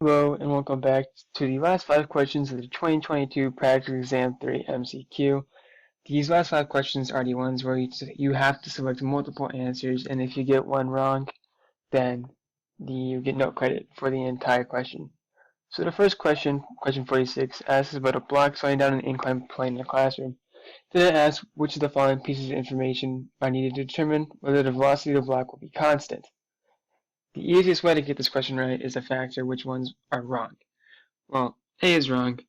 Hello and welcome back to the last 5 questions of the 2022 Practical Exam 3 MCQ. These last 5 questions are the ones where you have to select multiple answers, and if you get one wrong, then you get no credit for the entire question. So the first question, question 46, asks about a block sliding down an inclined plane in a classroom. Then it asks which of the following pieces of information are needed to determine whether the velocity of the block will be constant. The easiest way to get this question right is to factor which ones are wrong. Well, A is wrong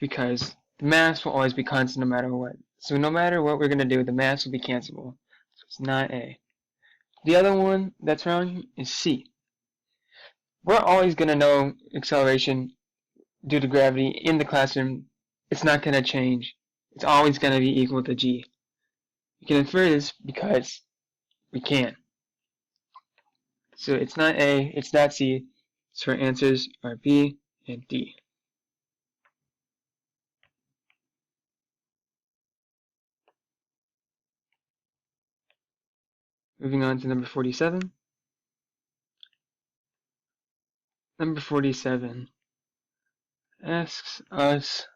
because the mass will always be constant no matter what. So no matter what we're going to do, the mass will be cancelable. So it's not A. The other one that's wrong is C. We're always going to know acceleration due to gravity in the classroom. It's not going to change. It's always going to be equal to G. We can infer this because we can. So it's not A, it's not C. So our answers are B and D. Moving on to number 47. Number 47 asks us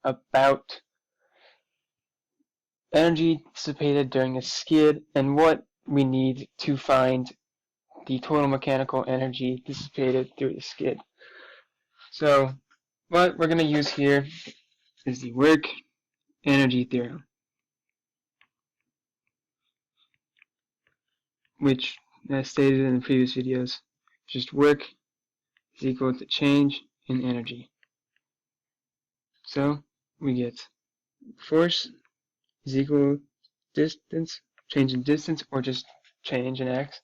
about energy dissipated during a skid and what we need to find the total mechanical energy dissipated through the skid. So what we're going to use here is the work energy theorem, which, as stated in the previous videos, just work is equal to change in energy. So we get force is equal to distance, change in distance, or just change in x,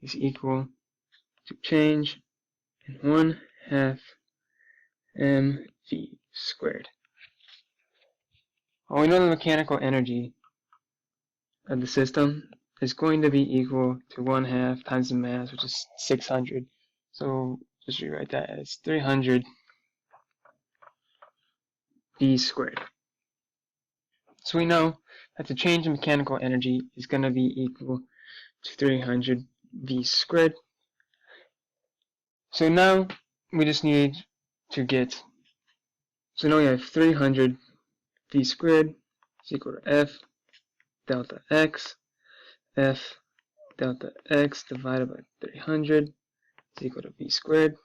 is equal to change in 1/2 mv squared. Well, we know the mechanical energy of the system is going to be equal to 1/2 times the mass, which is 600. So just rewrite that as 300 v squared. So we know that the change in mechanical energy is going to be equal to 300 v squared. So now we just need to get, so now we have 300 v squared is equal to F delta x. F delta x divided by 300 is equal to v squared.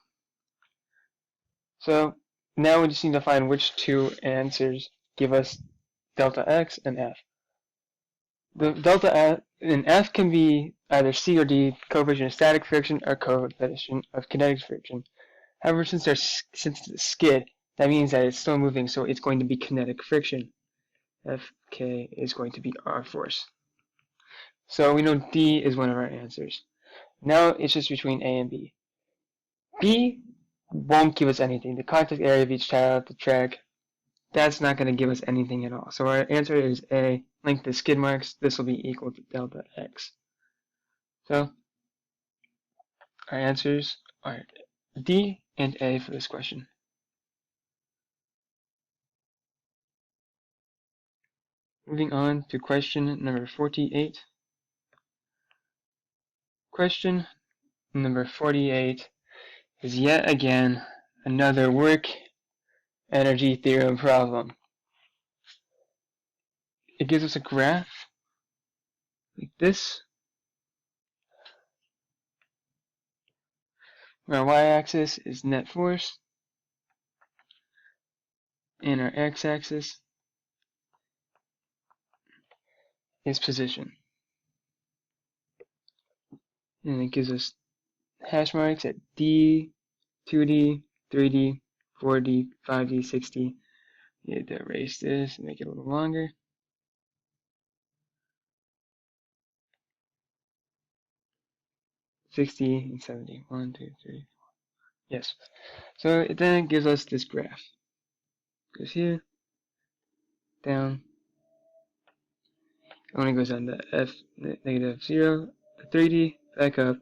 So now we just need to find which two answers give us delta x and f. The delta in f can be either C or D, coefficient of static friction or coefficient of kinetic friction. However, since it's a skid, that means that it's still moving, so it's going to be kinetic friction. Fk is going to be our force. So we know D is one of our answers. Now it's just between A and B. B won't give us anything. The contact area of each tire at the track, that's not going to give us anything at all. So our answer is A, length of skid marks. This will be equal to delta x. So our answers are D and A for this question. Moving on to question number 48. Question number 48 is yet again another work energy theorem problem. It gives us a graph like this, where our y-axis is net force and our x-axis is position. And it gives us hash marks at D, 2D, 3D, 4D, 5D, 6D. You need to erase this and make it a little longer. $60 and 70. 1, 2, 3, 4. Yes. So then it gives us this graph. Goes here, down. It only goes down to F negative 0, 3D, back up,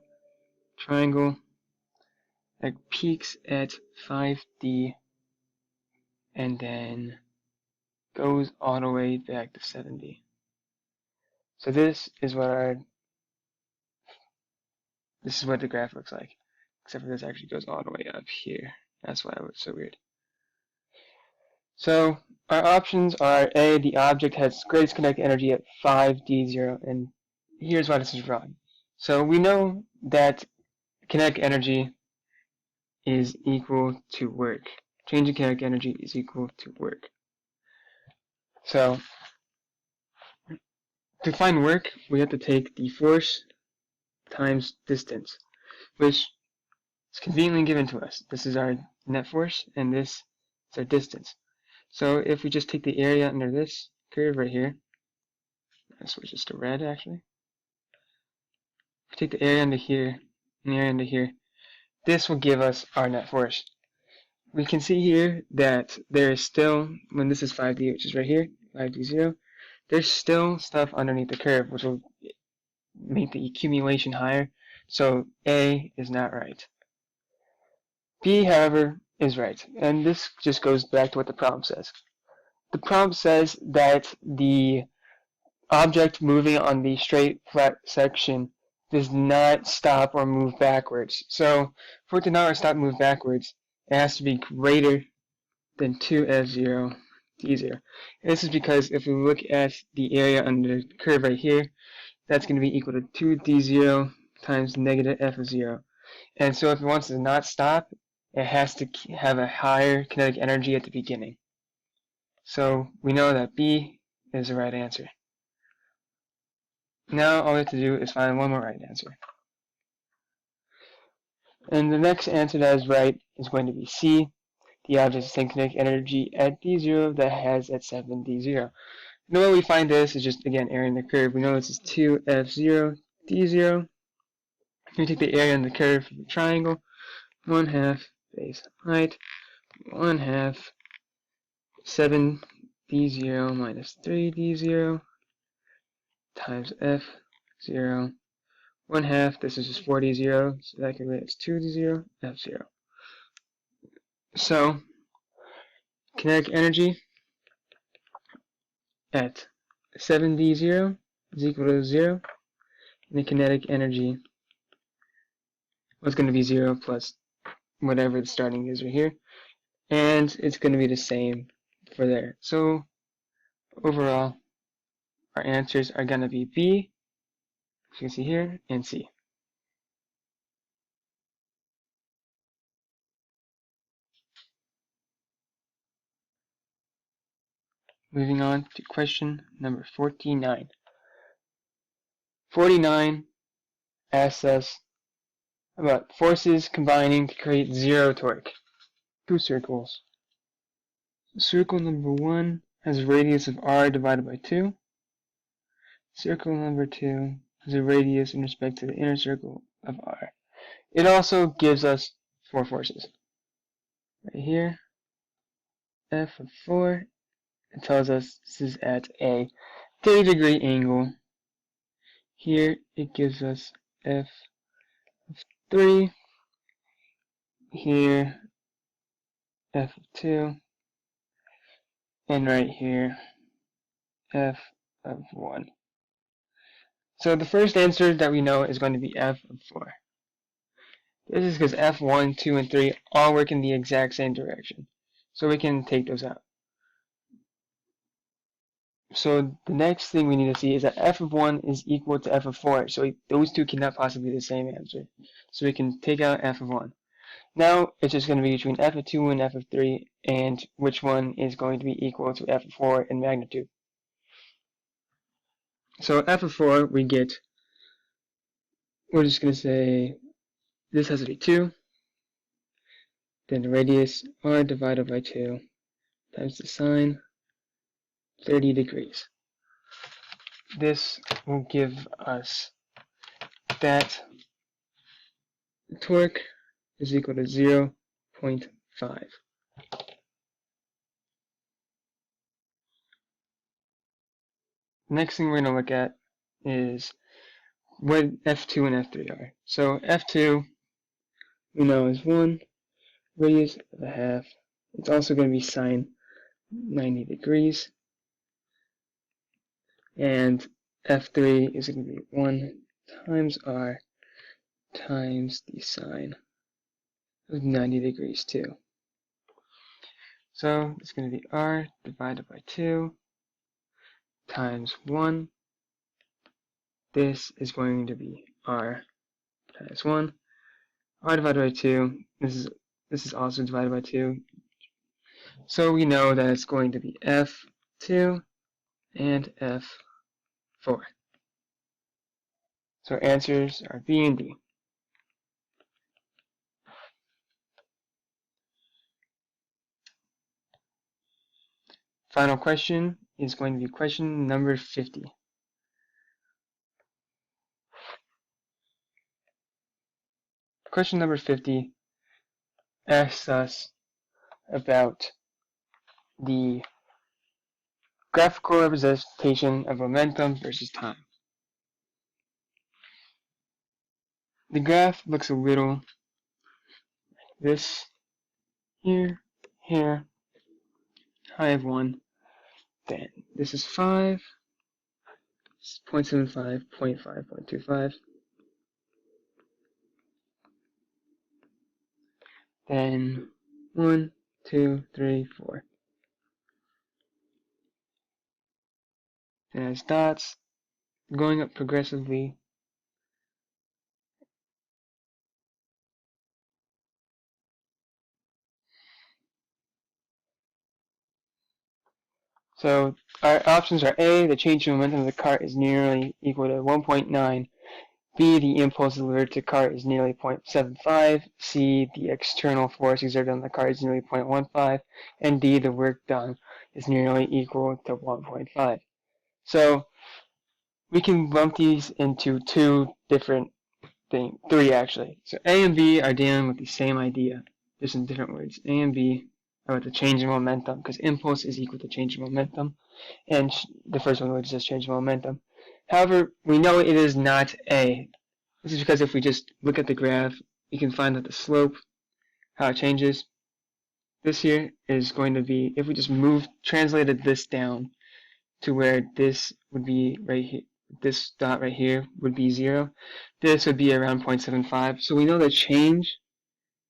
triangle. That peaks at 5D and then goes all the way back to 7D. So this is what the graph looks like. except for this actually goes all the way up here. That's why it was so weird. So our options are A, the object has greatest kinetic energy at 5d0, and here's why this is wrong. So we know that kinetic energy is equal to work. Change in kinetic energy is equal to work. So to find work, we have to take the force times distance, which is conveniently given to us. This is our net force, and this is our distance. So if we just take the area under this curve right here, let's switch this to red actually. If we take the area under here and the area under here, this will give us our net force. We can see here that there is still, when this is 5d, which is right here, 5d0, there's still stuff underneath the curve, which will make the accumulation higher. So A is not right. B, however, is right. And this just goes back to what the problem says. The problem says that the object moving on the straight flat section does not stop or move backwards. So for it to not stop and move backwards, it has to be greater than 2f0 d0. And this is because if we look at the area under the curve right here, that's going to be equal to 2d0 times negative f of 0. And so if it wants to not stop, it has to have a higher kinetic energy at the beginning. So we know that B is the right answer. Now all we have to do is find one more right answer. And the next answer that is right is going to be C. The object has the same kinetic energy at d0 that has at 7d0. The way we find this is just, again, area in the curve. We know this is 2f0 d0. We take the area in the curve of the triangle, 1/2 base height, 1/2 7d0 minus 3d0 times f0, 1/2, this is just 4d0, so that can be as 2d0, f0. So, kinetic energy at 7d0 is equal to 0, and the kinetic energy was going to be 0 plus whatever the starting is right here, and it's going to be the same for there. So, overall, our answers are going to be B, as you can see here, and C. Moving on to question number 49. 49 asks us about forces combining to create zero torque. Two circles. Circle number 1 has a radius of r divided by 2. Circle number 2 has a radius in respect to the inner circle of r. It also gives us 4 forces. Right here, F of 4, it tells us this is at a 30-degree angle. Here it gives us F of 3. Here, F of 2. And right here, F of 1. So the first answer that we know is going to be F of 4. This is because F1, 2, and 3 all work in the exact same direction. So we can take those out. So the next thing we need to see is that F of 1 is equal to F of 4. So those two cannot possibly be the same answer. So we can take out F of 1. Now it's just going to be between F of 2 and F of 3, and which one is going to be equal to F of 4 in magnitude. So F of 4, we're just going to say this has to be 2, then the radius r divided by 2 times the sine, 30 degrees. This will give us that torque is equal to 0.5. Next thing we're going to look at is what F2 and F3 are. So F2 we know is 1, radius of a half. It's also going to be sine 90 degrees. And F3 is going to be 1 times r times the sine with 90 degrees too. So it's going to be r divided by 2 times 1. This is going to be r times 1. R divided by 2. This is also divided by 2. So we know that it's going to be F2 and F4. So our answers are B and D. Final question is going to be question number 50. Question number 50 asks us about the graphical representation of momentum versus time. The graph looks a little like this. Here, here, high of 1. Then this is 5, 0.75, 0.5, 0.25. Then 1, 2, 3, 4. Then it has dots going up progressively. So our options are A, the change in momentum of the cart is nearly equal to 1.9. B, the impulse delivered to cart is nearly 0.75. C, the external force exerted on the cart is nearly 0.15. And D, the work done is nearly equal to 1.5. So we can lump these into two different things, three actually. So A and B are dealing with the same idea, just in different words. A and B are about the change in momentum, because impulse is equal to change in momentum, and the first one was just change in momentum. However, we know it is not A. This is because if we just look at the graph, we can find that the slope, how it changes, this here is going to be, if we just translated this down to where this would be right here, this dot right here would be 0, this would be around 0.75. So we know the change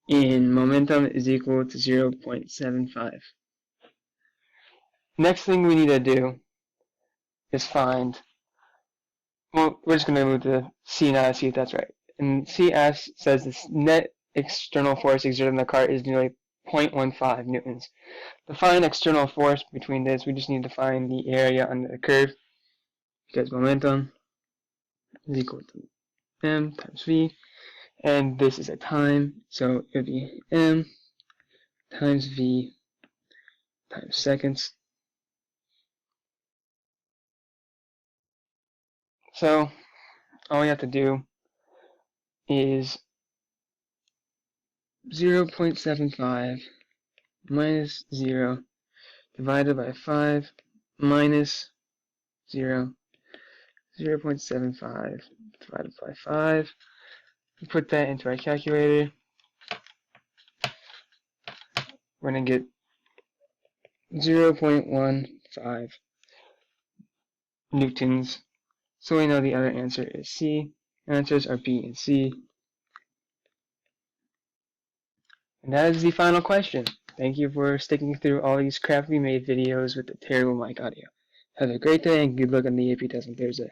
in momentum is equal to 0.75. Next thing we need to do is find, well, we're just going to move to C now to see if that's right. And C says this net external force exerted on the cart is nearly 0.15 newtons. To find external force between this, we just need to find the area under the curve, because momentum is equal to m times v, and this is a time, so it would be m times v times seconds. So all we have to do is 0.75 minus 0 divided by 5 minus 0, 0.75 divided by 5. We put that into our calculator. We're going to get 0.15 newtons. So we know the other answer is C. Answers are B and C. And that is the final question. Thank you for sticking through all these crappily made videos with the terrible mic audio. Have a great day and good luck on the AP test on Thursday.